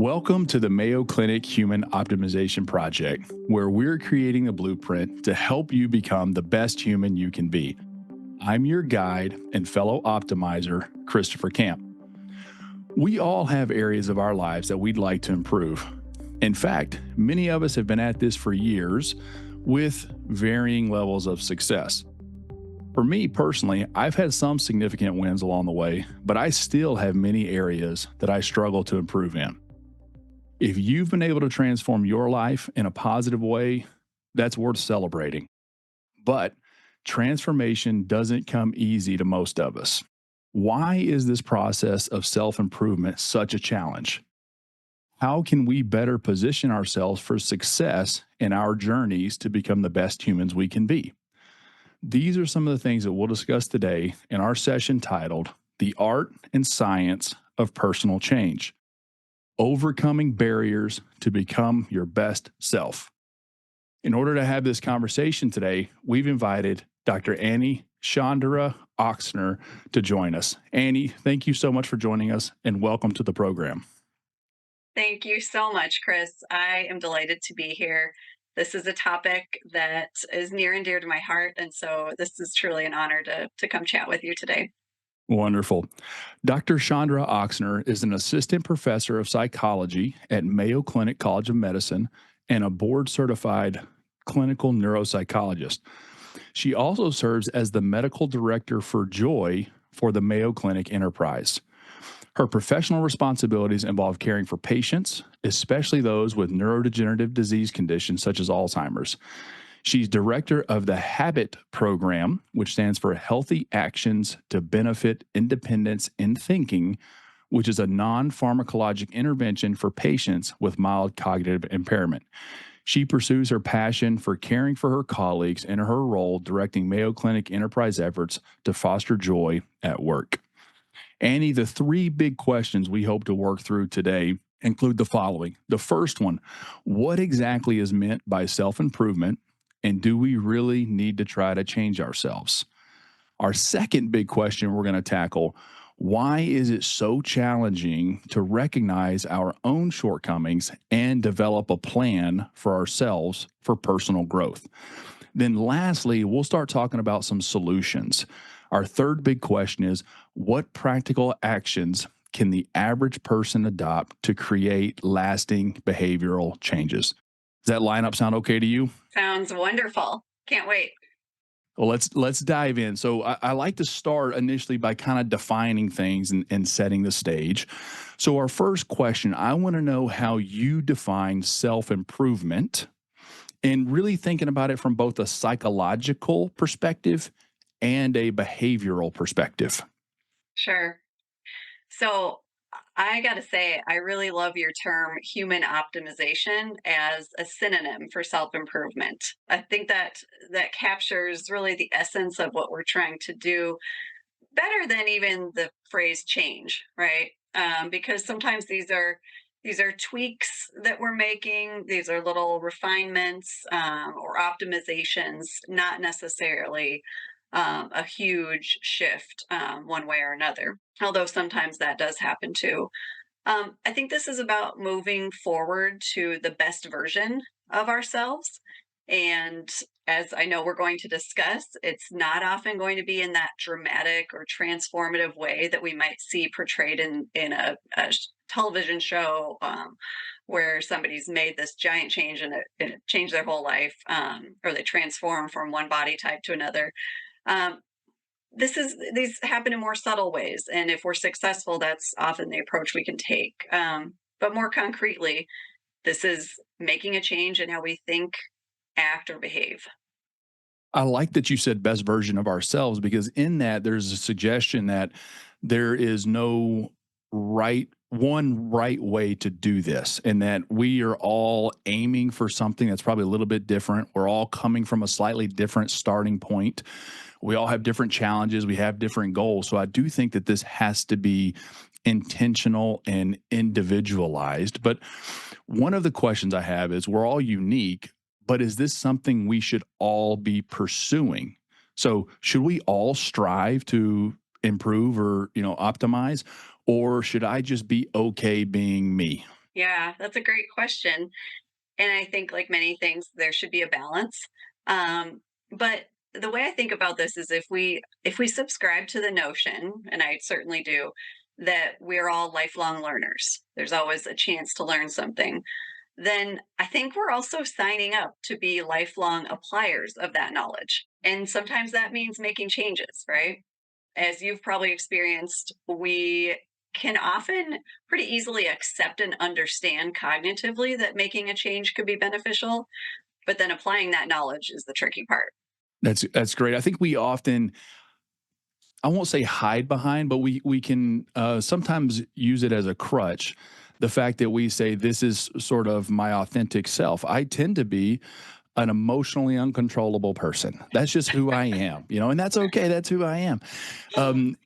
Welcome to the Mayo Clinic Human Optimization Project, where we're creating a blueprint to help you become the best human you can be. I'm your guide and fellow optimizer, Christopher Camp. We all have areas of our lives that we'd like to improve. In fact, many of us have been at this for years with varying levels of success. For me personally, I've had some significant wins along the way, but I still have many areas that I struggle to improve in. If you've been able to transform your life in a positive way, that's worth celebrating. But transformation doesn't come easy to most of us. Why is this process of self improvement such a challenge? How can we better position ourselves for success in our journeys to become the best humans we can be? These are some of the things that we'll discuss today in our session titled The Art and Science of Personal Change: Overcoming Barriers to Become Your Best Self. In order to have this conversation today, we've invited Dr. Annie Chandra Oxner to join us. Annie, thank you so much for joining us and welcome to the program. Thank you so much, Chris. I am delighted to be here. This is a topic that is near and dear to my heart, and so this is truly an honor to come chat with you today. Wonderful. Dr. Chandra Oxner is an assistant professor of psychology at Mayo Clinic College of Medicine and a board certified clinical neuropsychologist. She also serves as the medical director for Joy for the Mayo Clinic Enterprise. Her professional responsibilities involve caring for patients, especially those with neurodegenerative disease conditions such as Alzheimer's. She's director of the HABIT program, which stands for Healthy Actions to Benefit Independence in Thinking, which is a non pharmacologic intervention for patients with mild cognitive impairment. She pursues her passion for caring for her colleagues in her role directing Mayo Clinic enterprise efforts to foster joy at work. Annie, the three big questions we hope to work through today include the following. The first one: what exactly is meant by self improvement? And do we really need to try to change ourselves? Our second big question we're going to tackle: why is it so challenging to recognize our own shortcomings and develop a plan for ourselves for personal growth? Then, lastly, we'll start talking about some solutions. Our third big question is: what practical actions can the average person adopt to create lasting behavioral changes? Does that lineup sound okay to you? Sounds wonderful. Can't wait. Well, let's dive in. So I like to start initially by kind of defining things and setting the stage. So our first question, I want to know how you define self improvement, and really thinking about it from both a psychological perspective and a behavioral perspective. Sure. So I got to say, I really love your term human optimization as a synonym for self improvement. I think that captures really the essence of what we're trying to do better than even the phrase change, right? Because sometimes these are tweaks that we're making. These are little refinements or optimizations, not necessarily a huge shift one way or another. Although sometimes that does happen too. I think this is about moving forward to the best version of ourselves. And as I know we're going to discuss, it's not often going to be in that dramatic or transformative way that we might see portrayed in a television show where somebody's made this giant change and it changed their whole life, or they transform from one body type to another. Um, these happen in more subtle ways, and if we're successful, that's often the approach we can take. But more concretely, this is making a change in how we think, act, or behave. I like that you said best version of ourselves, because in that there's a suggestion that there is no right way to do this, and that we are all aiming for something that's probably a little bit different. We're all coming from a slightly different starting point. We all have different challenges, we have different goals. So I do think that this has to be intentional and individualized. But one of the questions I have is, we're all unique, but is this something we should all be pursuing? So should we all strive to improve or, optimize, or should I just be okay being me? Yeah, that's a great question. And I think, like many things, there should be a balance. But the way I think about this is if we subscribe to the notion, and I certainly do, that we're all lifelong learners. There's always a chance to learn something. Then I think we're also signing up to be lifelong appliers of that knowledge. And sometimes that means making changes, right? As you've probably experienced, we can often pretty easily accept and understand cognitively that making a change could be beneficial, but then applying that knowledge is the tricky part. That's great. I think we often, I won't say hide behind, but we can sometimes use it as a crutch. The fact that we say this is sort of my authentic self. I tend to be an emotionally uncontrollable person. That's just who I am, and that's okay. That's who I am. And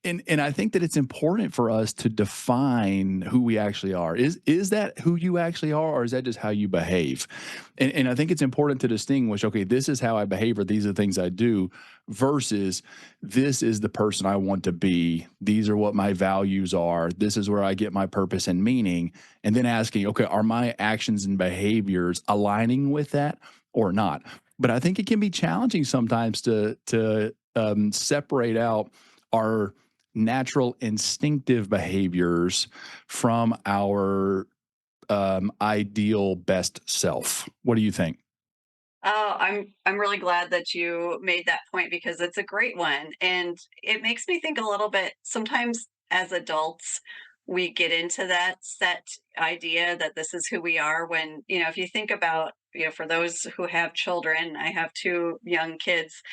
I think that it's important for us to define who we actually are. Is that who you actually are, or is that just how you behave? And I think it's important to distinguish. Okay, this is how I behave, or these are the things I do, versus this is the person I want to be. These are what my values are. This is where I get my purpose and meaning. And then asking, okay, are my actions and behaviors aligning with that or not? But I think it can be challenging sometimes to separate out our natural instinctive behaviors from our ideal best self. What do you think? Oh, I'm really glad that you made that point because it's a great one. And it makes me think a little bit sometimes as adults, we get into that set idea that this is who we are when, if you think about, for those who have children, I have two young kids.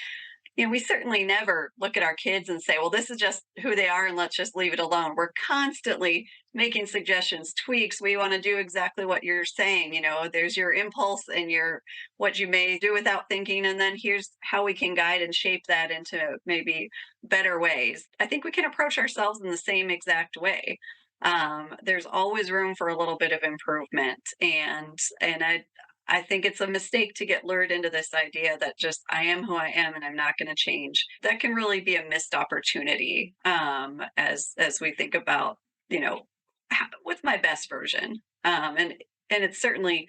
We certainly never look at our kids and say, well, this is just who they are and let's just leave it alone. We're constantly making suggestions, tweaks. We want to do exactly what you're saying. There's your impulse and your what you may do without thinking. And then here's how we can guide and shape that into maybe better ways. I think we can approach ourselves in the same exact way. There's always room for a little bit of improvement. And I think it's a mistake to get lured into this idea that just I am who I am and I'm not going to change. That can really be a missed opportunity as we think about what's my best version, and it's certainly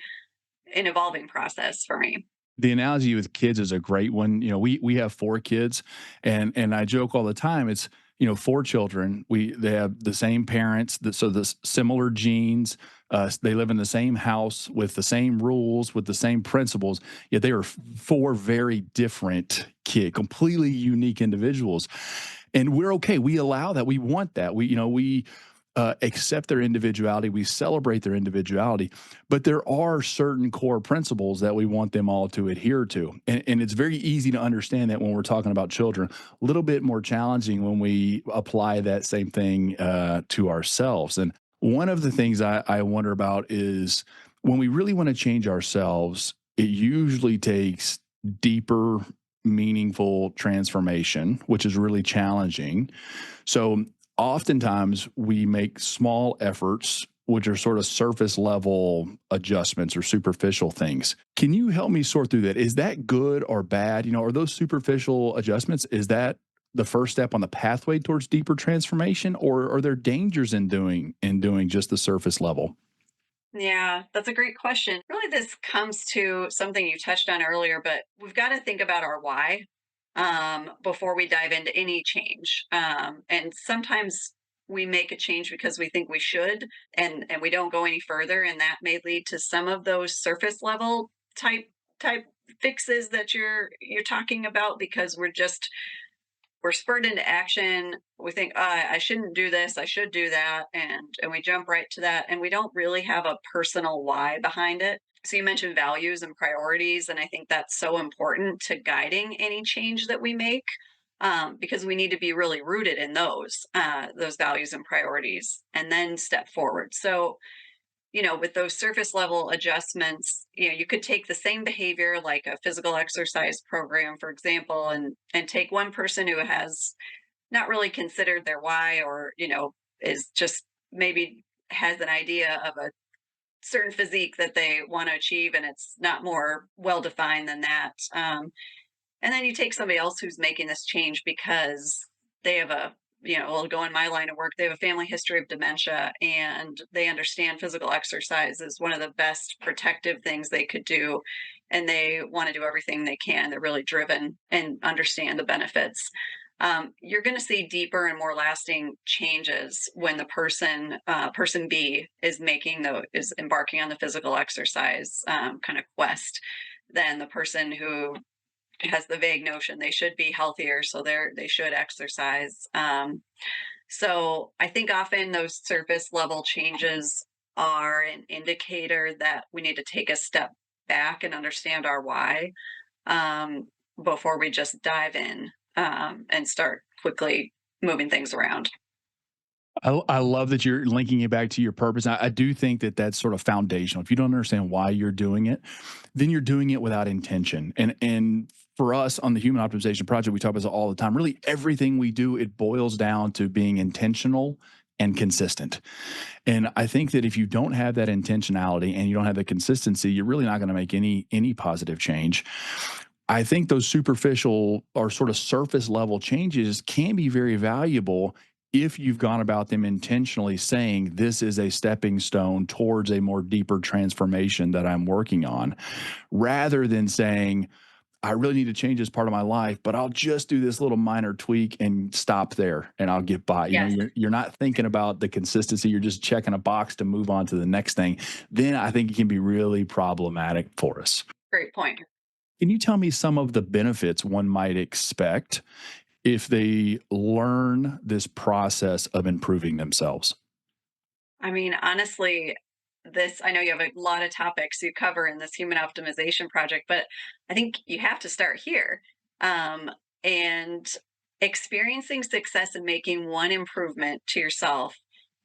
an evolving process for me. The analogy with kids is a great one. We have four kids, and I joke all the time. It's four children. They have the same parents, so the similar genes. They live in the same house with the same rules, with the same principles. Yet they are four very different kid, completely unique individuals, and we're okay. We allow that. We want that. We accept their individuality. We celebrate their individuality, but there are certain core principles that we want them all to adhere to. And it's very easy to understand that when we're talking about children, a little bit more challenging when we apply that same thing to ourselves. And one of the things I wonder about is when we really want to change ourselves, it usually takes deeper, meaningful transformation, which is really challenging. So oftentimes we make small efforts which are sort of surface level adjustments or superficial things. Can you help me sort through that? Is that good or bad? Are those superficial adjustments, is that the first step on the pathway towards deeper transformation, or are there dangers in doing just the surface level? Yeah, that's a great question. Really, this comes to something you touched on earlier, but we've got to think about our why before we dive into any change. And sometimes we make a change because we think we should, and we don't go any further, and that may lead to some of those surface level type fixes that you're talking about because we're spurred into action. We think, I shouldn't do this, I should do that, and we jump right to that, and we don't really have a personal why behind it. So you mentioned values and priorities, and I think that's so important to guiding any change that we make, because we need to be really rooted in those values and priorities, and then step forward. So with those surface level adjustments, you could take the same behavior like a physical exercise program, for example, and take one person who has not really considered their why, or is just maybe has an idea of a certain physique that they want to achieve and it's not more well defined than that. And then you take somebody else who's making this change because they have a will go in my line of work. They have a family history of dementia, and they understand physical exercise is one of the best protective things they could do. And they want to do everything they can. They're really driven and understand the benefits. You're going to see deeper and more lasting changes when the person B, is embarking on the physical exercise kind of quest than the person who has the vague notion they should be healthier, so they should exercise. So I think often those surface level changes are an indicator that we need to take a step back and understand our why, um, before we just dive in and start quickly moving things around. I love that you're linking it back to your purpose. I do think that that's sort of foundational. If you don't understand why you're doing it, then you're doing it without intention. And for us on the Human Optimization Project, we talk about this all the time. Really, everything we do, it boils down to being intentional and consistent. And I think that if you don't have that intentionality and you don't have the consistency, you're really not going to make any positive change. I think those superficial or sort of surface level changes can be very valuable if you've gone about them intentionally saying this is a stepping stone towards a more deeper transformation that I'm working on, rather than saying I really need to change this part of my life, but I'll just do this little minor tweak and stop there and I'll get by. Yes, You're not thinking about the consistency, you're just checking a box to move on to the next thing. Then I think it can be really problematic for us. great point. Can you tell me some of the benefits one might expect if they learn this process of improving themselves? I mean, honestly, I know you have a lot of topics you cover in this human optimization project, but I think you have to start here. And experiencing success and making one improvement to yourself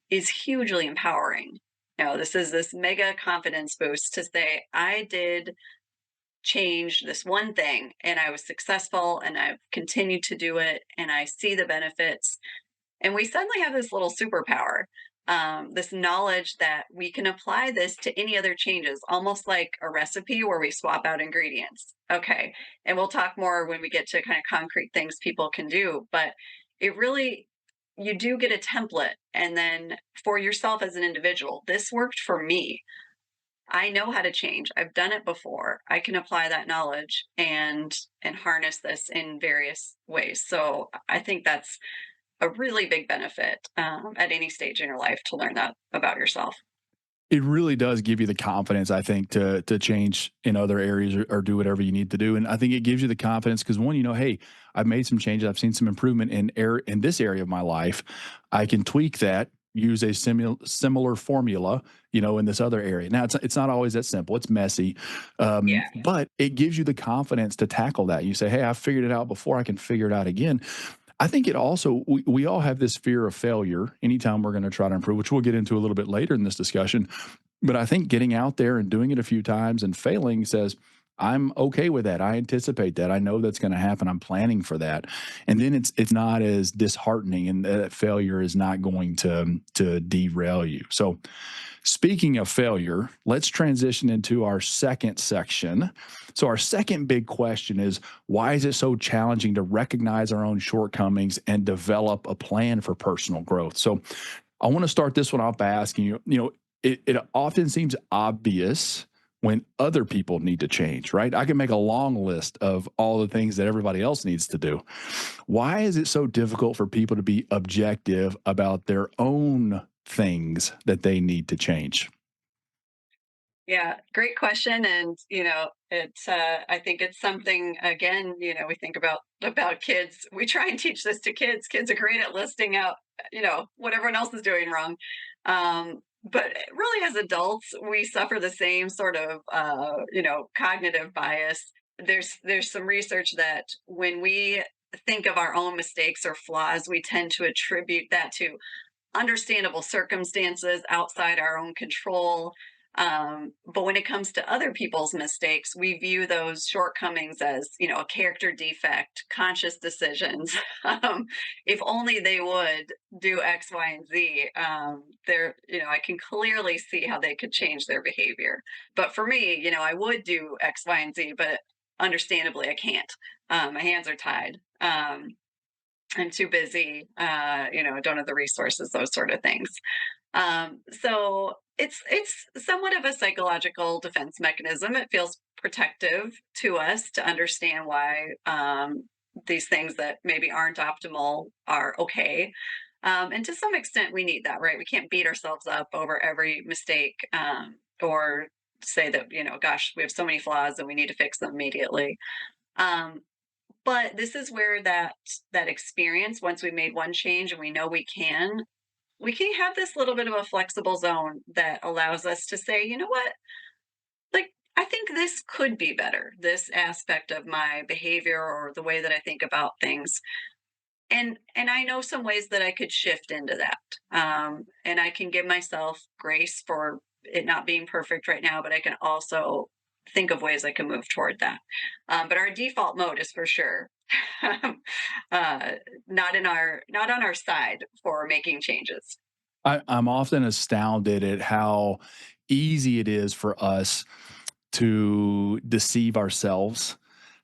is hugely empowering. This is this mega confidence boost to say, I did change this one thing and I was successful and I've continued to do it and I see the benefits, and we suddenly have this little superpower, this knowledge that we can apply this to any other changes, almost like a recipe where we swap out ingredients. Okay. And we'll talk more when we get to kind of concrete things people can do. But it really, you do get a template. And then for yourself as an individual, this worked for me. I know how to change. I've done it before. I can apply that knowledge and harness this in various ways. So I think that's a really big benefit at any stage in your life to learn that about yourself. It really does give you the confidence, I think, to change in other areas or do whatever you need to do. And I think it gives you the confidence because one, hey, I've made some changes. I've seen some improvement in this area of my life. I can tweak that, use a similar formula, in this other area. Now it's not always that simple. It's messy, Yeah. but it gives you the confidence to tackle that. You say, hey, I figured it out before. I can figure it out again. I think it also, we all have this fear of failure anytime we're going to try to improve, which we'll get into a little bit later in this discussion. But I think getting out there and doing it a few times and failing says, I'm okay with that. I anticipate that. I know that's going to happen. I'm planning for that. And then it's not as disheartening, and that failure is not going to derail you. So speaking of failure, let's transition into our second section. So, our second big question is, why is it so challenging to recognize our own shortcomings and develop a plan for personal growth? So, I want to start this one off by asking you, it often seems obvious when other people need to change, right? I can make a long list of all the things that everybody else needs to do. Why is it so difficult for people to be objective about their own things that they need to change? Yeah, great question. And it's I think it's something, again, we think about kids. We try and teach this to kids. Kids are great at listing out, what everyone else is doing wrong. But really as adults, we suffer the same sort of cognitive bias. There's some research that when we think of our own mistakes or flaws, we tend to attribute that to understandable circumstances outside our own control. But when it comes to other people's mistakes, we view those shortcomings as, a character defect, conscious decisions. If only they would do X, Y, and Z, I can clearly see how they could change their behavior. But for me, I would do X, Y, and Z, but understandably, I can't. My hands are tied. I'm too busy, don't have the resources, those sort of things. So it's somewhat of a psychological defense mechanism. It feels protective to us to understand why these things that maybe aren't optimal are okay. And to some extent, we need that, right? We can't beat ourselves up over every mistake, or say that, gosh, we have so many flaws and we need to fix them immediately. Um, but this is where that experience, once we made one change and we know we can have this little bit of a flexible zone that allows us to say, you know what? Like, I think this could be better, this aspect of my behavior or the way that I think about things. And I know some ways that I could shift into that. And I can give myself grace for it not being perfect right now, but I can also think of ways I can move toward that. But our default mode is for sure uh, not on our side for making changes. I'm often astounded at how easy it is for us to deceive ourselves.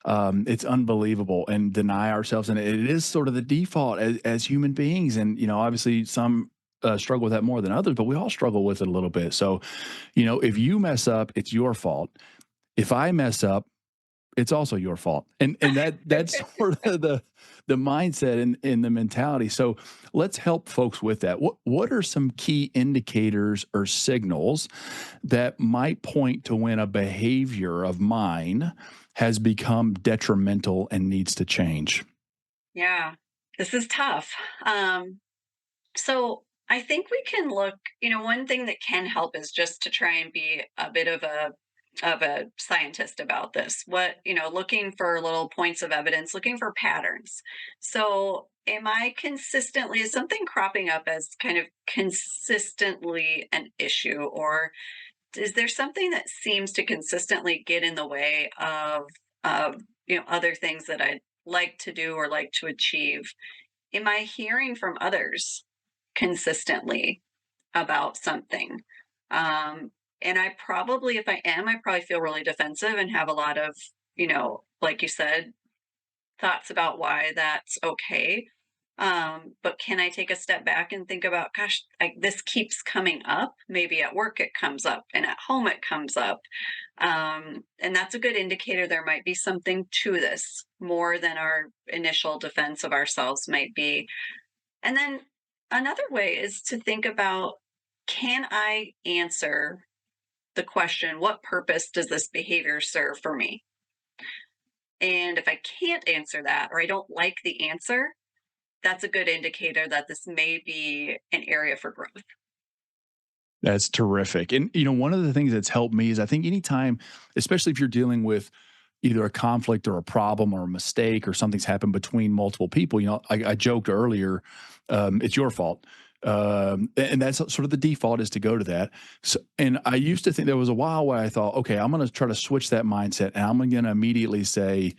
It's unbelievable and deny ourselves, and it is sort of the default as human beings. And obviously, some struggle with that more than others, but we all struggle with it a little bit. So, if you mess up, it's your fault. If I mess up, it's also your fault. And that's sort of the mindset and the mentality. So let's help folks with that. What are some key indicators or signals that might point to when a behavior of mine has become detrimental and needs to change? Yeah, this is tough. So I think we can look, one thing that can help is just to try and be a bit of a scientist about this. Looking for little points of evidence, looking for patterns. So am I consistently, is something cropping up as kind of consistently an issue, or is there something that seems to consistently get in the way of other things that I'd like to do or like to achieve? Am I hearing from others consistently about something? Um, and I probably, if I am, I probably feel really defensive and have a lot of, like you said, thoughts about why that's okay. But can I take a step back and think about, gosh, this keeps coming up? Maybe at work it comes up, and at home it comes up. And that's a good indicator there might be something to this more than our initial defense of ourselves might be. And then another way is to think about, can I answer the question, what purpose does this behavior serve for me? And if I can't answer that, or I don't like the answer, that's a good indicator that this may be an area for growth. That's terrific. And one of the things that's helped me is I think anytime, especially if you're dealing with either a conflict or a problem or a mistake or something's happened between multiple people, I joked earlier, it's your fault. And that's sort of the default is to go to that. So, and I used to think there was a while where I thought, okay, I'm going to try to switch that mindset and I'm going to immediately say,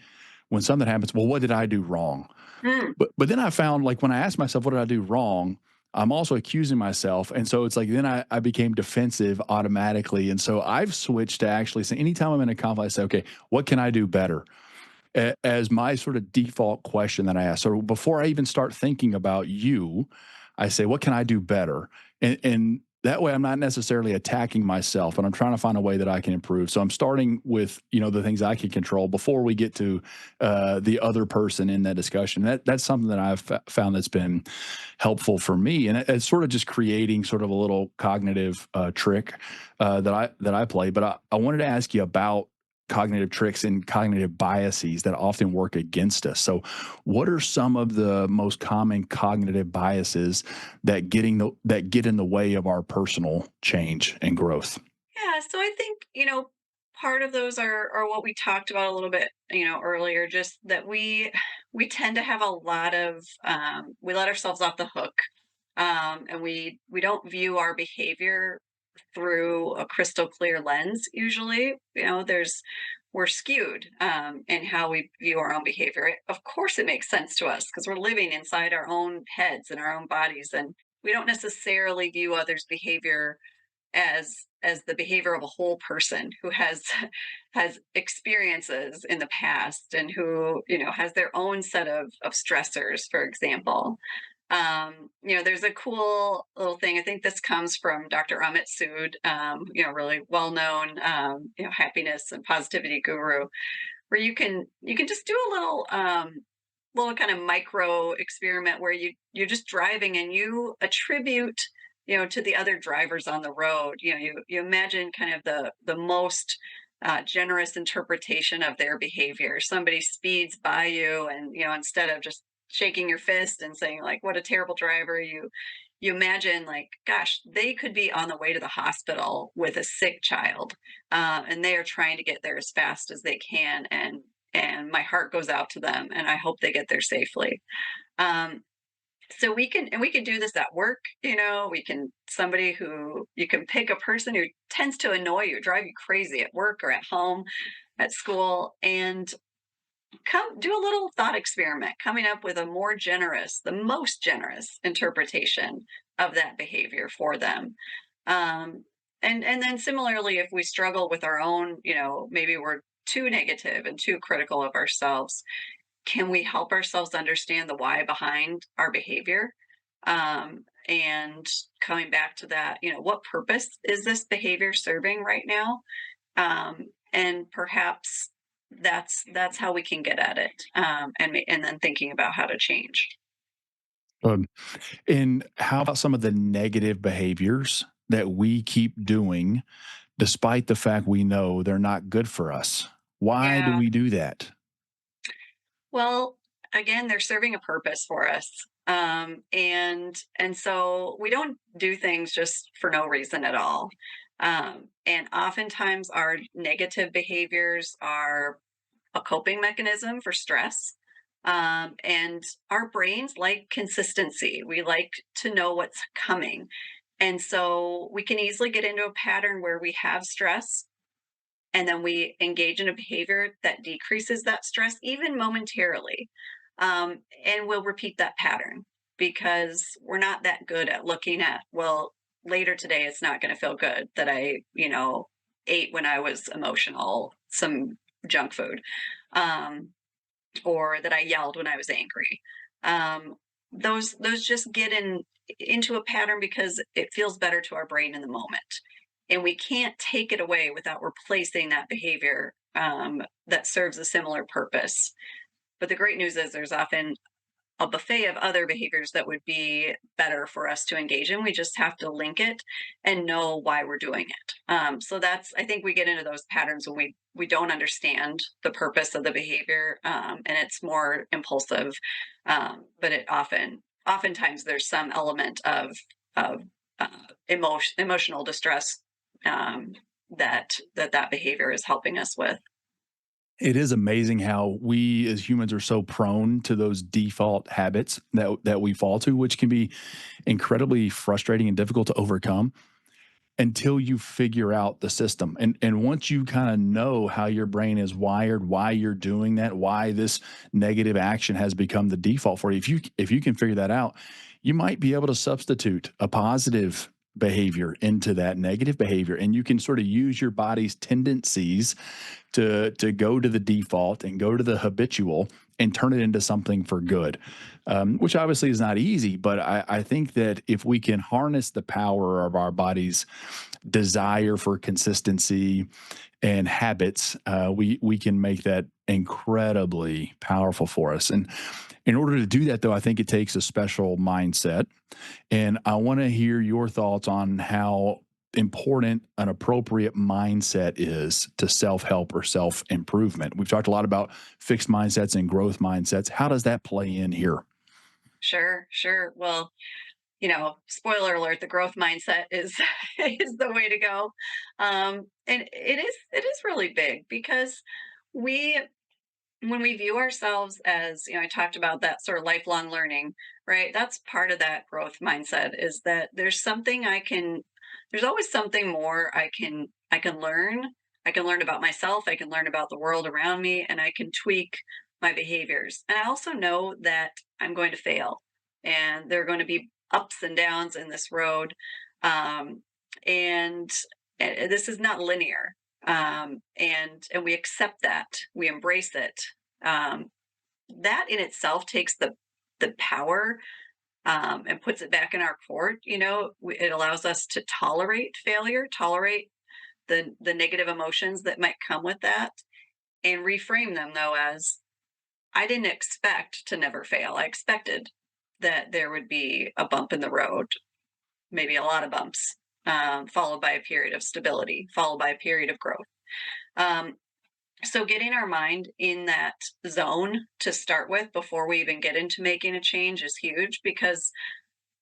when something happens, well, what did I do wrong? Mm, But then I found, like, when I asked myself, "What did I do wrong?" I'm also accusing myself, and so it's like then I became defensive automatically, and so I've switched to actually say anytime I'm in a conflict, I say, "Okay, what can I do better?" As my sort of default question that I ask. So before I even start thinking about you, I say, "What can I do better?" And that way I'm not necessarily attacking myself, but I'm trying to find a way that I can improve. So I'm starting with, the things I can control before we get to the other person in that discussion. That's something that I've found that's been helpful for me, and it's sort of just creating sort of a little cognitive trick that I play. But I wanted to ask you about cognitive tricks and cognitive biases that often work against us. So, what are some of the most common cognitive biases that get in the way of our personal change and growth? yeah, so I think, part of those are what we talked about a little bit, earlier, just that we tend to have a lot of we let ourselves off the hook. And we don't view our behavior through a crystal clear lens usually. We're skewed in how we view our own behavior. Of course it makes sense to us because we're living inside our own heads and our own bodies, and we don't necessarily view others behavior as the behavior of a whole person who has has experiences in the past and who, has their own set of stressors, for example. There's a cool little thing. I think this comes from Dr. Amit Sood, really well known, happiness and positivity guru, where you can just do a little kind of micro experiment where you're just driving and you attribute, to the other drivers on the road. You imagine kind of the most generous interpretation of their behavior. Somebody speeds by you, and instead of just shaking your fist and saying like, "What a terrible driver," you imagine like, "Gosh, they could be on the way to the hospital with a sick child, and they are trying to get there as fast as they can, and my heart goes out to them, and I hope they get there safely." Um, so we can do this at work. We can somebody who you can pick a person who tends to annoy you, drive you crazy at work or at home, at school, and come do a little thought experiment, coming up with the most generous interpretation of that behavior for them. Um, and then similarly, if we struggle with our own, maybe we're too negative and too critical of ourselves, can we help ourselves understand the why behind our behavior? And coming back to that, what purpose is this behavior serving right now? And perhaps that's how we can get at it, and then thinking about how to change. Um, and how about some of the negative behaviors that we keep doing despite the fact we know they're not good for us? Why do Yeah. we do that? Well, again, they're serving a purpose for us. And so we don't do things just for no reason at all. And oftentimes our negative behaviors are a coping mechanism for stress. And our brains like consistency. We like to know what's coming. And so we can easily get into a pattern where we have stress and then we engage in a behavior that decreases that stress, even momentarily. And we'll repeat that pattern because we're not that good at looking at, well, later today, it's not going to feel good that I, ate when I was emotional, some junk food. Um, or that I yelled when I was angry. Um, those just get into a pattern because it feels better to our brain in the moment, and we can't take it away without replacing that behavior that serves a similar purpose. But the great news is there's often a buffet of other behaviors that would be better for us to engage in. We just have to link it and know why we're doing it. So that's I think we get into those patterns when we don't understand the purpose of the behavior, and it's more impulsive. But it oftentimes there's some element of uh, emotional distress, um, that behavior is helping us with. It is amazing how we as humans are so prone to those default habits that we fall to, which can be incredibly frustrating and difficult to overcome until you figure out the system. And once you kind of know how your brain is wired, why you're doing that, why this negative action has become the default for you, if you can figure that out, you might be able to substitute a positive behavior into that negative behavior, and you can sort of use your body's tendencies to go to the default and go to the habitual and turn it into something for good, which obviously is not easy. But I think that if we can harness the power of our body's desire for consistency and habits, we can make that incredibly powerful for us. And in order to do that, though, I think it takes a special mindset. And I want to hear your thoughts on how important an appropriate mindset is to self help or self improvement. We've talked a lot about fixed mindsets and growth mindsets. How does that play in here? Sure, sure. Well, spoiler alert, the growth mindset is is the way to go. And it is really big because we when we view ourselves as, I talked about that sort of lifelong learning, right? That's part of that growth mindset is that there's always something more I can learn. I can learn about myself, I can learn about the world around me, and I can tweak my behaviors. And I also know that I'm going to fail and there are going to be ups and downs in this road. Um, and this is not linear. And we accept that, we embrace it. Um, that in itself takes the power, and puts it back in our court. It allows us to tolerate failure, tolerate the negative emotions that might come with that, and reframe them though as, I didn't expect to never fail. I expected that there would be a bump in the road, maybe a lot of bumps, followed by a period of stability, followed by a period of growth. Um, so getting our mind in that zone to start with before we even get into making a change is huge, because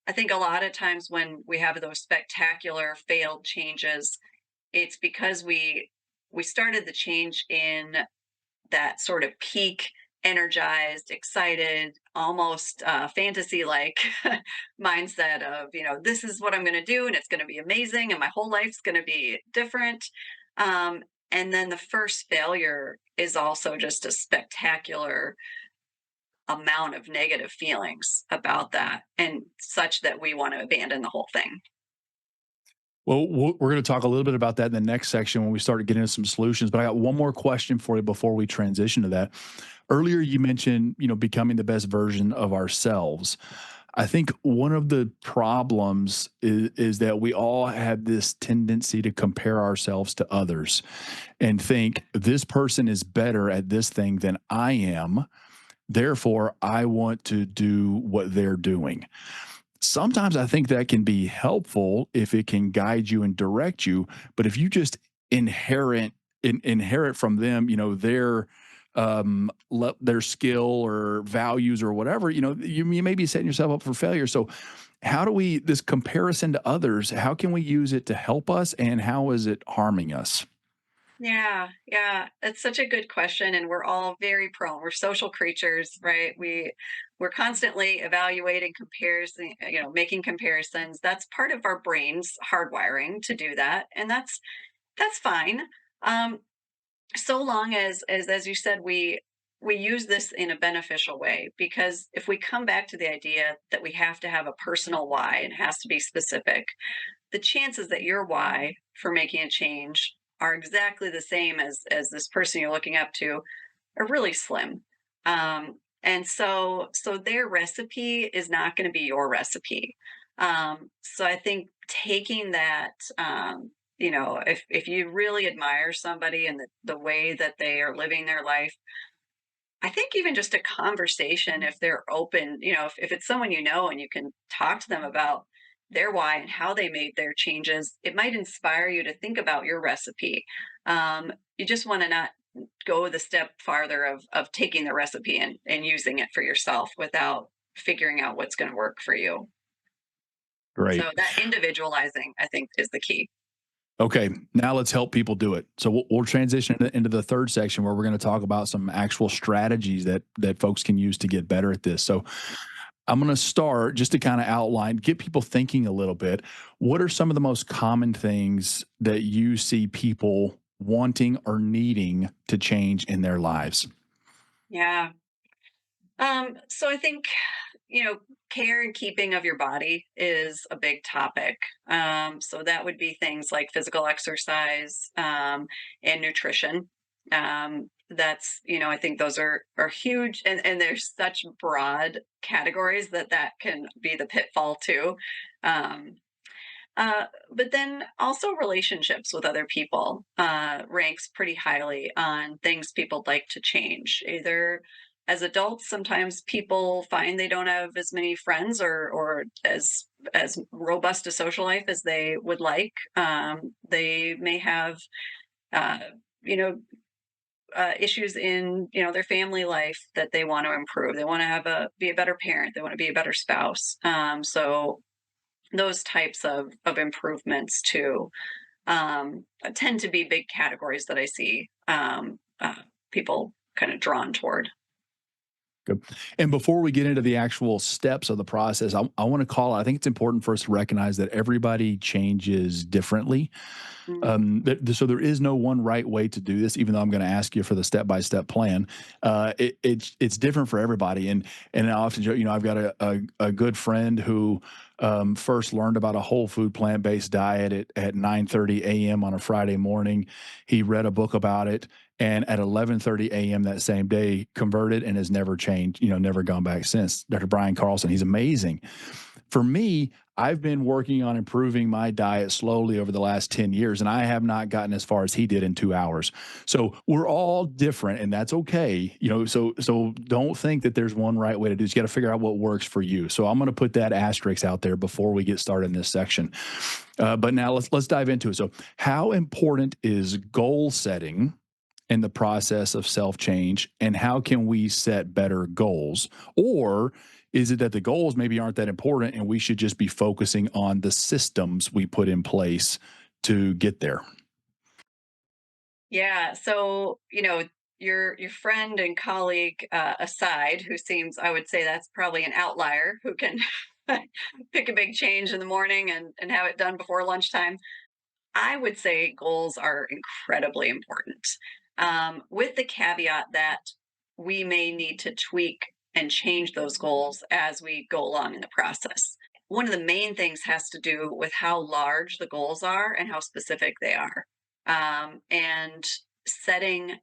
I think a lot of times when we have those spectacular failed changes, it's because we started the change in that sort of peak, energized, excited, almost fantasy like mindset of, this is what I'm going to do and it's going to be amazing and my whole life's going to be different. Um, and then the first failure is also just a spectacular amount of negative feelings about that, and such that we want to abandon the whole thing. Well, we're going to talk a little bit about that in the next section when we start getting into some solutions. But I got one more question for you before we transition to that. Earlier, you mentioned, becoming the best version of ourselves. I think one of the problems is that we all have this tendency to compare ourselves to others and think this person is better at this thing than I am. Therefore, I want to do what they're doing. Sometimes I think that can be helpful if it can guide you and direct you. But if you just inherit inherit from them, their skill or values or whatever, you may be setting yourself up for failure. So how do we this comparison to others, how can we use it to help us and how is it harming us? Yeah, yeah, that's such a good question, and we're all very prone. We're social creatures, right? We're constantly evaluating, comparison, making comparisons. That's part of our brain's hardwiring to do that, and that's fine. Um, so long as you said, we use this in a beneficial way, because if we come back to the idea that we have to have a personal why and it has to be specific, the chances that your why for making a change are exactly the same as this person you're looking up to are really slim. And so their recipe is not going to be your recipe. So I think taking that, if you really admire somebody and the way that they are living their life, I think even just a conversation, if they're open, if it's someone you know and you can talk to them about their why and how they made their changes, it might inspire you to think about your recipe. You just want to not go the step farther of taking the recipe and using it for yourself without figuring out what's going to work for you. Great. So that individualizing, I think, is the key. Okay, now let's help people do it. So we'll transition into the third section where we're going to talk about some actual strategies that folks can use to get better at this. So I'm going to start just to kind of outline, get people thinking a little bit. What are some of the most common things that you see people wanting or needing to change in their lives? Yeah. So I think, you know, care and keeping of your body is a big topic. So that would be things like physical exercise, and nutrition. I think those are huge, and there's such broad categories that can be the pitfall too. Um, but then also relationships with other people ranks pretty highly on things people like to change. Either as adults, sometimes people find they don't have as many friends or as robust a social life as they would like. They may have uh, you know issues in their family life that they want to improve. They want to be a better parent. They want to be a better spouse. So those types of improvements too tend to be big categories that I see people kind of drawn toward. Good. And before we get into the actual steps of the process, I want to call. I think it's important for us to recognize that everybody changes differently. Mm, So there is no one right way to do this. Even though I'm going to ask you for the step by step plan, it's different for everybody. And I often joke, I've got a good friend who first learned about a whole food plant-based diet at 9:30 a.m. on a Friday morning. He read a book about it, and at 11:30 a.m. that same day, converted and has never changed, never gone back since. Dr. Brian Carlson, he's amazing. For me, I've been working on improving my diet slowly over the last 10 years, and I have not gotten as far as he did in 2 hours. So we're all different, and that's okay. So don't think that there's one right way to do this. You got to figure out what works for you. So I'm going to put that asterisk out there before we get started in this section. But now let's dive into it. So, how important is goal setting in the process of self change, and how can we set better goals? Or is it that the goals maybe aren't that important and we should just be focusing on the systems we put in place to get there? Yeah. So, your friend and colleague aside, who seems, I would say that's probably an outlier who can pick a big change in the morning and have it done before lunchtime. I would say goals are incredibly important, with the caveat that we may need to tweak and change those goals as we go along in the process. One of the main things has to do with how large the goals are and how specific they are, and setting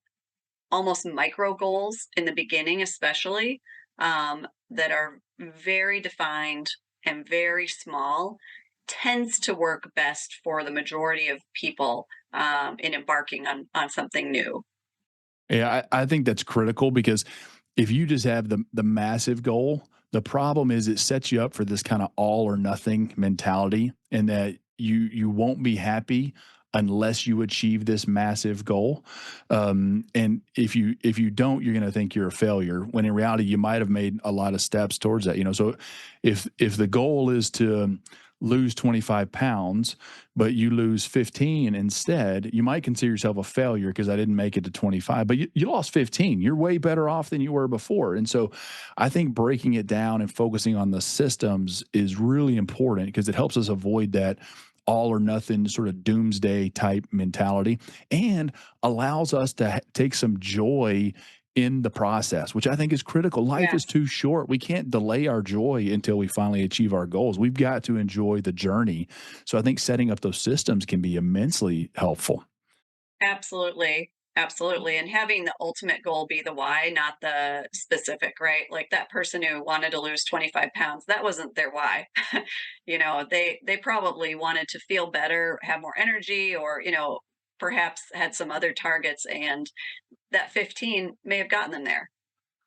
almost micro goals in the beginning, especially, that are very defined and very small, tends to work best for the majority of people, in embarking on something new. Yeah, I think that's critical because if you just have the massive goal, the problem is it sets you up for this kind of all or nothing mentality, and that you won't be happy unless you achieve this massive goal. And if you don't, you're going to think you're a failure. When in reality, you might have made a lot of steps towards that. So if the goal is to lose 25 pounds, but you lose 15 instead, you might consider yourself a failure because I didn't make it to 25, but you lost 15. You're way better off than you were before. And so I think breaking it down and focusing on the systems is really important because it helps us avoid that all or nothing sort of doomsday type mentality, and allows us to take some joy in the process, which I think is critical. Life is Yes, too short. We can't delay our joy until we finally achieve our goals. We've got to enjoy the journey. So I think setting up those systems can be immensely helpful. absolutely. Absolutely. And having the ultimate goal be the why, not the specific, right? Like that person who wanted to lose 25 pounds, that wasn't their why. They probably wanted to feel better, have more energy, or, perhaps had some other targets, and that 15 may have gotten them there.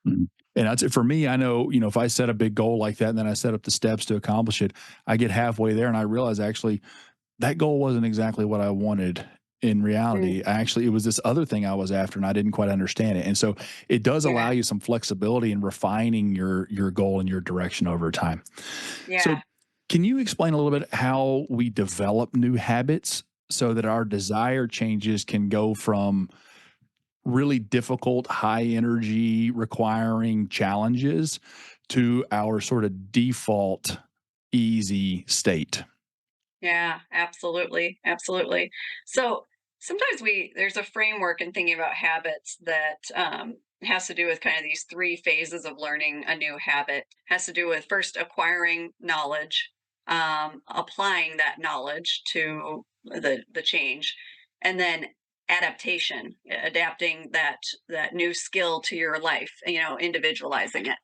Mhm. And that's it for me. I know, if I set a big goal like that and then I set up the steps to accomplish it, I get halfway there and I realize actually that goal wasn't exactly what I wanted. In Mm, reality, actually, it was this other thing I was after, and I didn't quite understand it. And so, it does allow yeah. you some flexibility in refining your goal and your direction over time. So, Yeah. can you explain a little bit how we develop new habits so that our desired changes can go from really difficult, high energy requiring challenges to our sort of default easy state? Yeah, absolutely. Absolutely. So sometimes there's a framework in thinking about habits that, has to do with kind of these three phases of learning a new habit. Has to do with first acquiring knowledge, applying that knowledge to the change, and then adaptation, adapting that new skill to your life, individualizing it.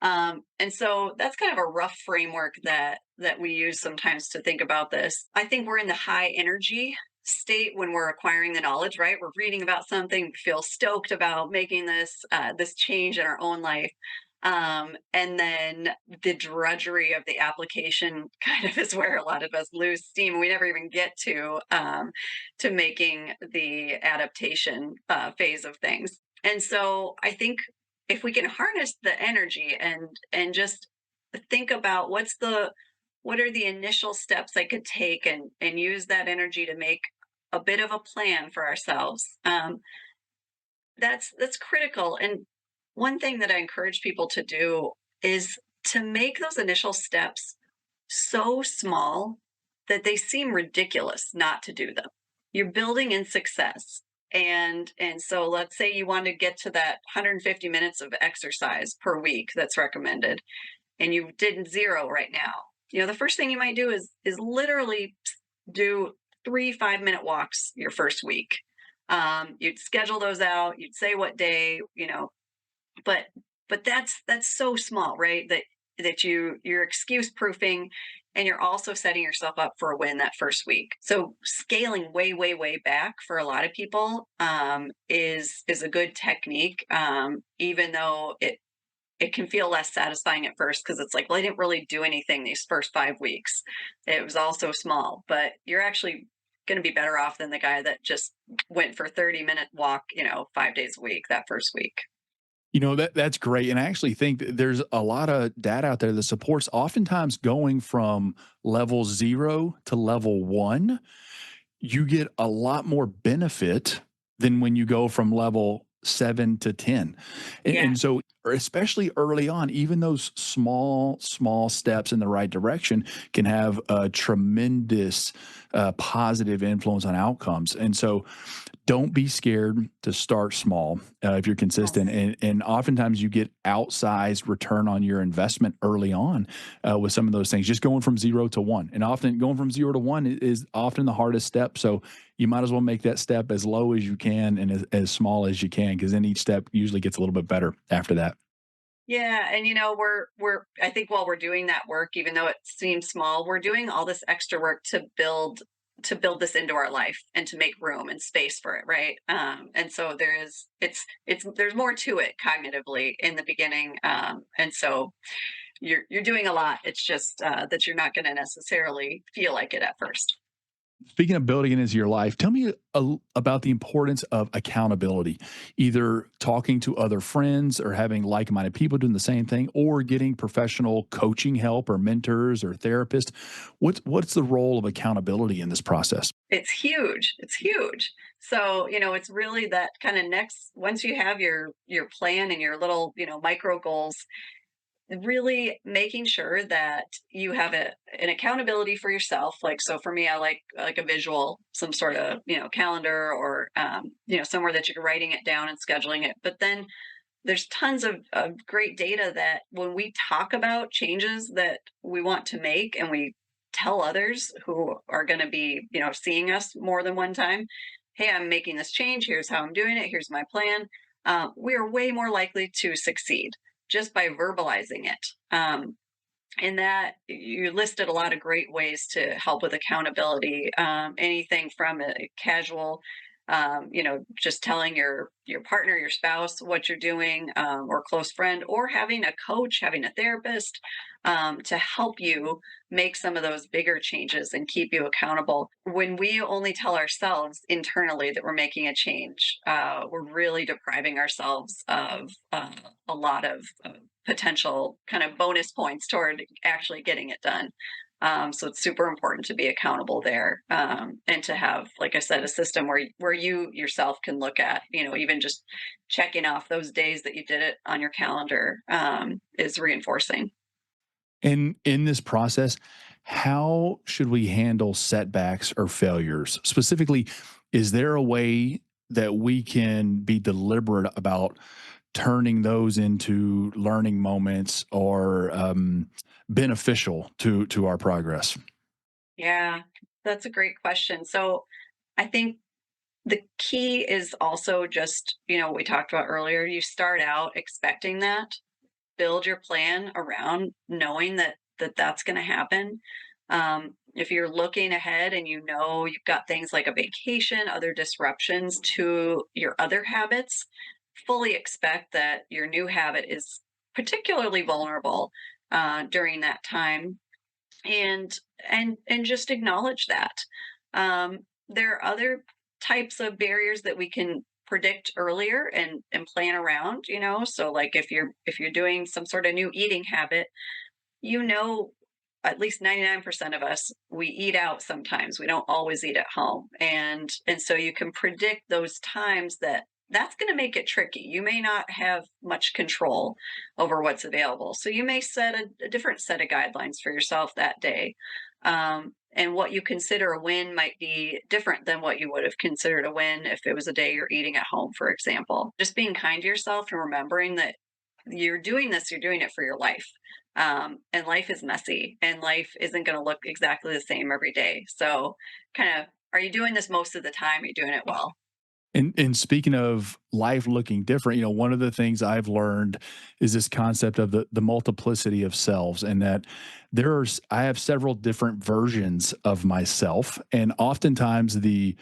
And so that's kind of a rough framework that we use sometimes to think about this. I think we're in the high energy state when we're acquiring the knowledge, right? We're reading about something, we feel stoked about making this change in our own life. And then the drudgery of the application kind of is where a lot of us lose steam. We never even get to making the adaptation phase of things. And so I think if we can harness the energy and just think about what are the initial steps I could take and use that energy to make a bit of a plan for ourselves. That's critical. And one thing that I encourage people to do is to make those initial steps so small that they seem ridiculous not to do them. You're building in success. And so let's say you want to get to that 150 minutes of exercise per week that's recommended, and you did zero right now. The first thing you might do is literally do 3 5-minute walks your first week. You'd schedule those out, you'd say what day, but that's so small, right? That you're excuse proofing, and you're also setting yourself up for a win that first week. So scaling way, way, way back for a lot of people is a good technique, even though it can feel less satisfying at first because it's like, well, I didn't really do anything these first 5 weeks. It was all so small, but you're actually going to be better off than the guy that just went for 30-minute walk, 5 days a week that first week. That's great, and I actually think that there's a lot of data out there that supports oftentimes going from level 0 to level 1, you get a lot more benefit than when you go from level 7 to 10. Yeah. And so, or especially early on, even those small steps in the right direction can have a tremendous positive influence on outcomes. And so, don't be scared to start small if you're consistent. Yes. And oftentimes you get outsized return on your investment early on with some of those things, just going from 0 to 1. And often going from 0 to 1 is often the hardest step. So you might as well make that step as low as you can and as small as you can, because then each step usually gets a little bit better after that. Yeah, and we're I think while we're doing that work, even though it seems small, we're doing all this extra work to build this into our life and to make room and space for it, right? And so it's there's more to it cognitively in the beginning, and so you're doing a lot. It's just that you're not going to necessarily feel like it at first. Speaking of building it into your life, tell me about the importance of accountability, either talking to other friends or having like minded people doing the same thing, or getting professional coaching help or mentors or therapists. What's the role of accountability in this process? It's huge. It's huge. So, it's really that kind of next once you have your plan and your little, micro goals, really making sure that you have an accountability for yourself. Like, so for me, I like a visual, some sort of, calendar, or somewhere that you're writing it down and scheduling it. But then there's tons of great data that when we talk about changes that we want to make, and we tell others who are going to be, seeing us more than one time, hey, I'm making this change, here's how I'm doing it, here's my plan, we are way more likely to succeed just by verbalizing it. And that you listed a lot of great ways to help with accountability. Anything from a casual, just telling your partner, your spouse what you're doing, or close friend, or having a coach, having a therapist, to help you make some of those bigger changes and keep you accountable. When we only tell ourselves internally that we're making a change, we're really depriving ourselves of a lot of potential kind of bonus points toward actually getting it done. So it's super important to be accountable there, and to have, like I said, a system where you yourself can look at, even just checking off those days that you did it on your calendar, is reinforcing. And in this process, how should we handle setbacks or failures? Specifically, is there a way that we can be deliberate about turning those into learning moments or beneficial to our progress? Yeah, that's a great question. So I think the key is also just, what we talked about earlier. You start out expecting that, build your plan around knowing that that's going to happen. If you're looking ahead and you've got things like a vacation, other disruptions to your other habits, fully expect that your new habit is particularly vulnerable during that time, and and just acknowledge that. There are other types of barriers that we can predict earlier and plan around, so like if you're doing some sort of new eating habit, you know at least 99% of us, we eat out sometimes, we don't always eat at home, and so you can predict those times that's going to make it tricky. You may not have much control over what's available, so you may set a different set of guidelines for yourself that day. And what you consider a win might be different than what you would have considered a win if it was a day you're eating at home, for example. Just being kind to yourself and remembering that you're doing it for your life. And life is messy and life isn't going to look exactly the same every day. So, kind of, are you doing this most of the time? Are you doing it well? And speaking of life looking different, one of the things I've learned is this concept of the multiplicity of selves, and that I have several different versions of myself, and oftentimes the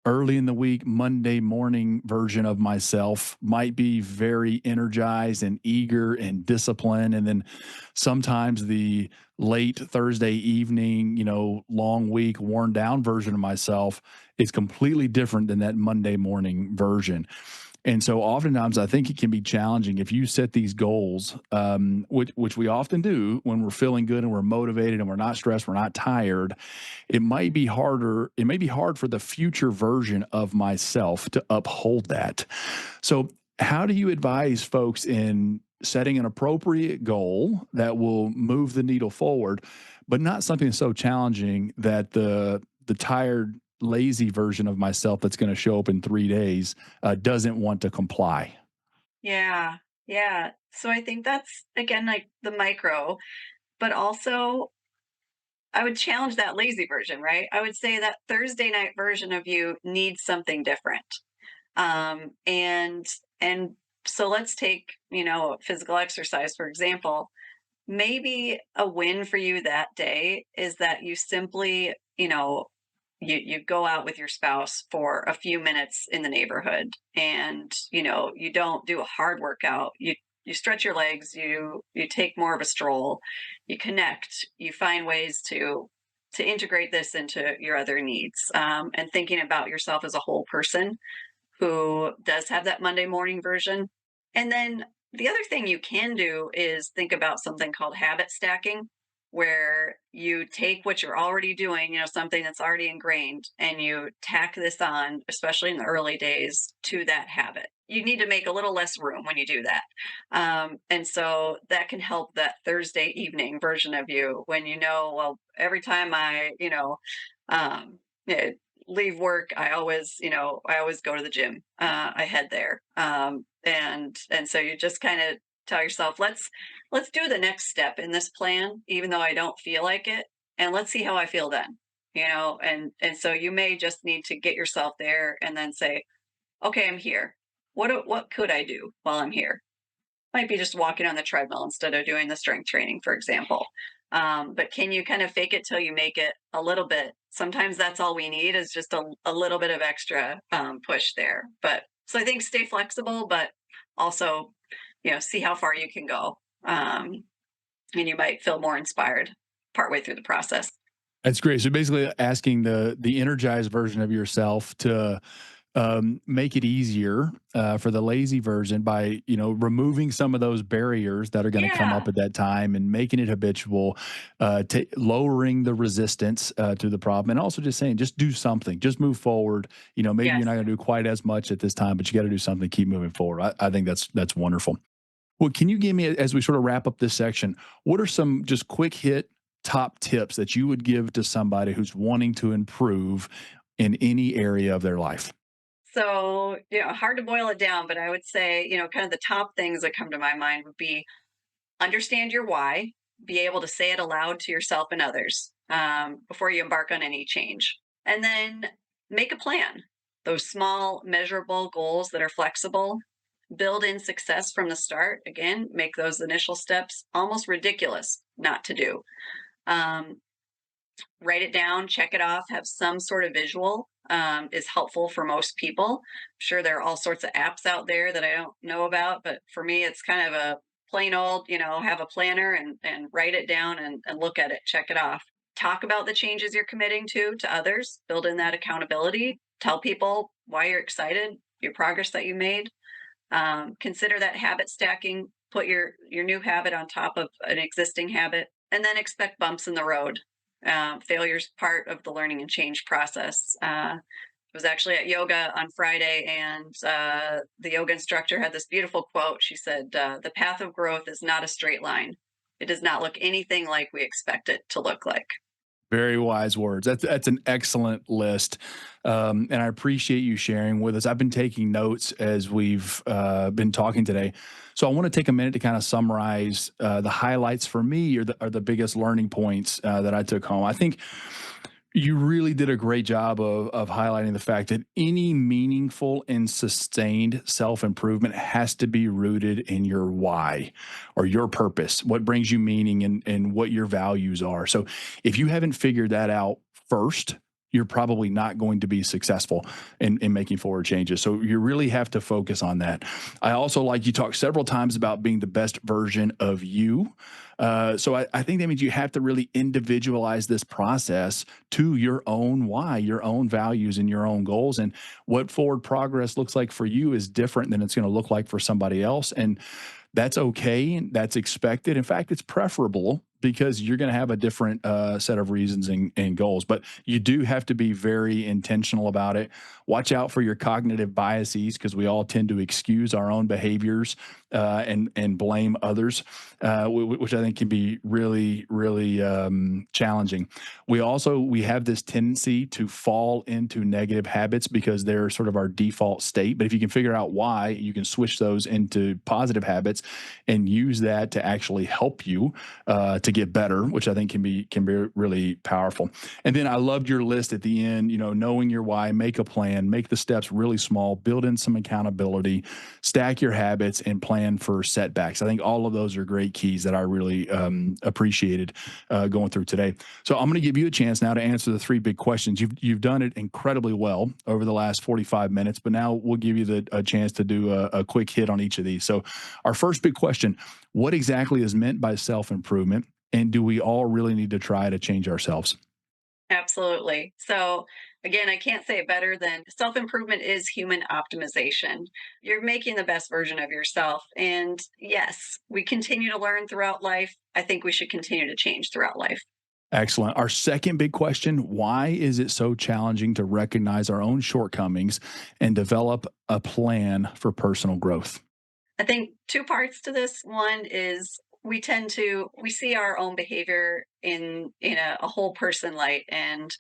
early in the week, Monday morning version of myself might be very energized and eager and disciplined. And then sometimes the late Thursday evening, long week, worn down version of myself is completely different than that Monday morning version. And so oftentimes I think it can be challenging if you set these goals, which we often do when we're feeling good and we're motivated and we're not stressed, we're not tired. It might be harder. It may be hard for the future version of myself to uphold that. So, how do you advise folks in setting an appropriate goal that will move the needle forward, but not something so challenging that the tired, lazy version of myself that's going to show up in 3 days doesn't want to comply? Yeah. Yeah. So I think that's again like the micro, but also I would challenge that lazy version, right? I would say that Thursday night version of you needs something different. Um, and and so let's take, physical exercise for example. Maybe a win for you that day is that you simply, you go out with your spouse for a few minutes in the neighborhood and, you don't do a hard workout. You stretch your legs, you take more of a stroll, you connect, you find ways to integrate this into your other needs, and thinking about yourself as a whole person who does have that Monday morning version. And then the other thing you can do is think about something called habit stacking, where you take what you're already doing, something that's already ingrained, and you tack this on, especially in the early days, to that habit. You need to make a little less room when you do that. And so that can help that Thursday evening version of you when well, every time um, eh, leave work, I always go to the gym. I head there, and so you just kind of tell yourself, let's do the next step in this plan, even though I don't feel like it, and let's see how I feel then. And so you may just need to get yourself there, and then say, okay, I'm here. What could I do while I'm here? Might be just walking on the treadmill instead of doing the strength training, for example. But can you kind of fake it till you make it a little bit? Sometimes that's all we need is just a little bit of extra push there. But so I think stay flexible, but also, see how far you can go. And you might feel more inspired partway through the process. That's great. So basically, asking the energized version of yourself to make it easier for the lazy version by removing some of those barriers that are going to come Yeah. up at that time and making it habitual, lowering the resistance to the problem, and also just saying just do something, just move forward. Maybe you're Yes. not going to do quite as much at this time, but you got to do something, keep moving forward. I think that's wonderful. Well, can you give me, as we sort of wrap up this section, what are some just quick hit top tips that you would give to somebody who's wanting to improve in any area of their life? So, hard to boil it down, but I would say, kind of the top things that come to my mind would be understand your why, be able to say it aloud to yourself and others before you embark on any change. And then make a plan. Those small, measurable goals that are flexible, build in success from the start. Again, make those initial steps almost ridiculous not to do. Um, Write it down, check it off, have some sort of visual is helpful for most people. I'm sure there are all sorts of apps out there that I don't know about, but for me, it's kind of a plain old, have a planner and write it down and look at it, check it off. Talk about the changes you're committing to others, build in that accountability, tell people why you're excited, your progress that you made. Consider that habit stacking, put your new habit on top of an existing habit, and then expect bumps in the road. Failure's part of the learning and change process. I was actually at yoga on Friday, and the yoga instructor had this beautiful quote. She said, "The path of growth is not a straight line. It does not look anything like we expect it to look like." Very wise words. That's an excellent list, and I appreciate you sharing with us. I've been taking notes as we've been talking today, so I want to take a minute to kind of summarize the highlights for me, or the biggest learning points that I took home. I think you really did a great job of highlighting the fact that any meaningful and sustained self improvement has to be rooted in your why or your purpose, what brings you meaning, and what your values are. So if you haven't figured that out first, you're probably not going to be successful in making forward changes. So you really have to focus on that. I also like you talked several times about being the best version of you. So I think that means you have to really individualize this process to your own why, your own values, and your own goals. And what forward progress looks like for you is different than it's going to look like for somebody else. And that's okay. And that's expected. In fact, it's preferable because you're going to have a different set of reasons and goals. But you do have to be very intentional about it. Watch out for your cognitive biases because we all tend to excuse our own behaviors and blame others, which I think can be really, really challenging. We have this tendency to fall into negative habits because they're sort of our default state. But if you can figure out why, you can switch those into positive habits and use that to actually help you to get better, which I think can be really powerful. And then I loved your list at the end. Knowing your why, make a plan, make the steps really small, build in some accountability, stack your habits, and plan for setbacks. I think all of those are great keys that I really appreciated going through today. So I'm going to give you a chance now to answer the three big questions. You've done it incredibly well over the last 45 minutes, but now we'll give you a chance to do a quick hit on each of these. So our first big question: what exactly is meant by self improvement? And do we all really need to try to change ourselves? Absolutely. So, again, I can't say it better than self improvement is human optimization. You're making the best version of yourself. And yes, we continue to learn throughout life. I think we should continue to change throughout life. Excellent. Our second big question: why is it so challenging to recognize our own shortcomings and develop a plan for personal growth? I think two parts to this. One is we see our own behavior in a whole person light, and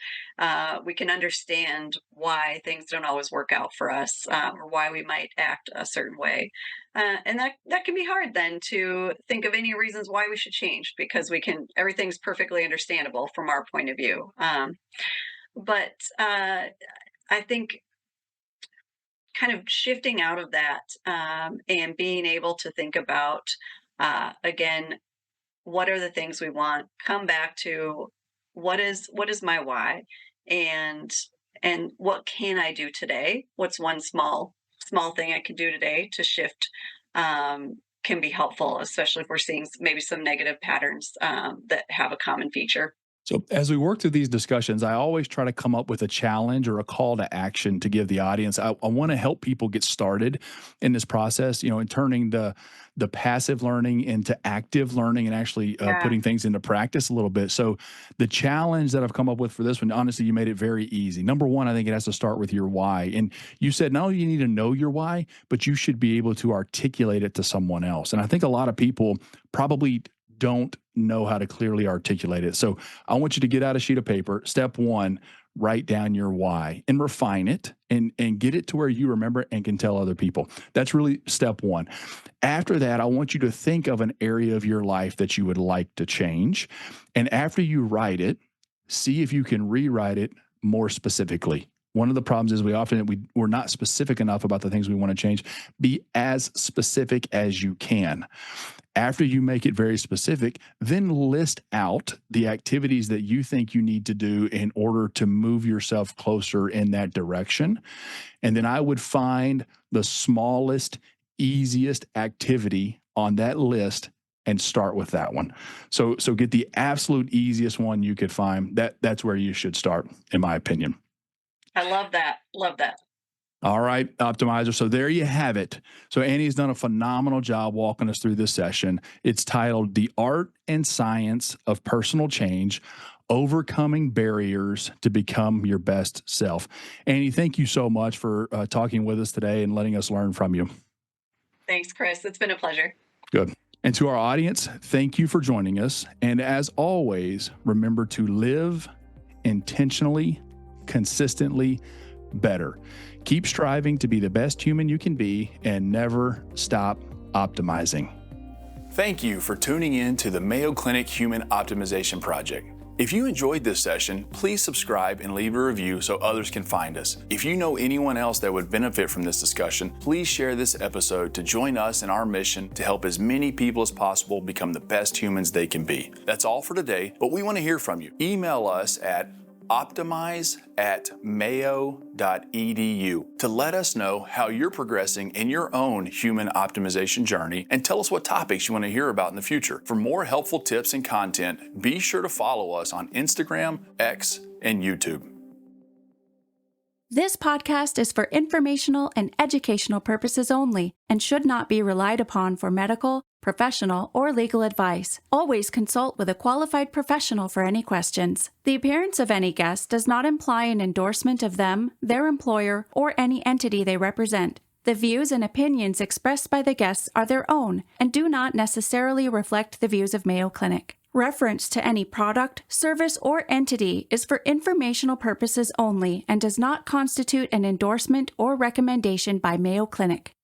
we can understand why things don't always work out for us, or why we might act a certain way, and that can be hard then to think of any reasons why we should change because we can everything's perfectly understandable from our point of view. But I think kind of shifting out of that, and being able to think about, again, what are the things we want, come back to what is my why, and what can I do today, what's one small thing I can do today to shift, can be helpful, especially if we're seeing maybe some negative patterns, that have a common feature. So, as we work through these discussions, I always try to come up with a challenge or a call to action to give the audience. I want to help people get started in this process, in turning the passive learning into active learning and actually Yeah. putting things into practice a little bit. So, the challenge that I've come up with for this one, honestly, you made it very easy. Number one, I think it has to start with your why. And you said not only you need to know your why, but you should be able to articulate it to someone else. And I think a lot of people probably don't know how to clearly articulate it. So I want you to get out a sheet of paper. Step one, write down your why and refine it and get it to where you remember it and can tell other people. That's really step one. After that, I want you to think of an area of your life that you would like to change. And after you write it, see if you can rewrite it more specifically. One of the problems is we're not specific enough about the things we want to change. Be as specific as you can. After you make it very specific, then list out the activities that you think you need to do in order to move yourself closer in that direction. And then I would find the smallest, easiest activity on that list and start with that one. So get the absolute easiest one you could find. That's where you should start, in my opinion. I love that. Love that. All right, Optimizer. So there you have it. So Annie's done a phenomenal job walking us through this session. It's titled The Art and Science of Personal Change: Overcoming Barriers to Become Your Best Self. Annie, thank you so much for talking with us today and letting us learn from you. Thanks, Chris. It's been a pleasure. Good. And to our audience, thank you for joining us. And as always, remember to live intentionally, consistently better. Keep striving to be the best human you can be and never stop optimizing. Thank you for tuning in to the Mayo Clinic Human Optimization Project. If you enjoyed this session, please subscribe and leave a review so others can find us. If you know anyone else that would benefit from this discussion, please share this episode to join us in our mission to help as many people as possible become the best humans they can be. That's all for today, but we want to hear from you. Email us at optimize@mayo.edu to let us know how you're progressing in your own human optimization journey and tell us what topics you want to hear about in the future. For more helpful tips and content, be sure to follow us on Instagram, X, and YouTube. This podcast is for informational and educational purposes only and should not be relied upon for medical, professional, or legal advice. Always consult with a qualified professional for any questions. The appearance of any guest does not imply an endorsement of them, their employer, or any entity they represent. The views and opinions expressed by the guests are their own and do not necessarily reflect the views of Mayo Clinic. Reference to any product, service, or entity is for informational purposes only and does not constitute an endorsement or recommendation by Mayo Clinic.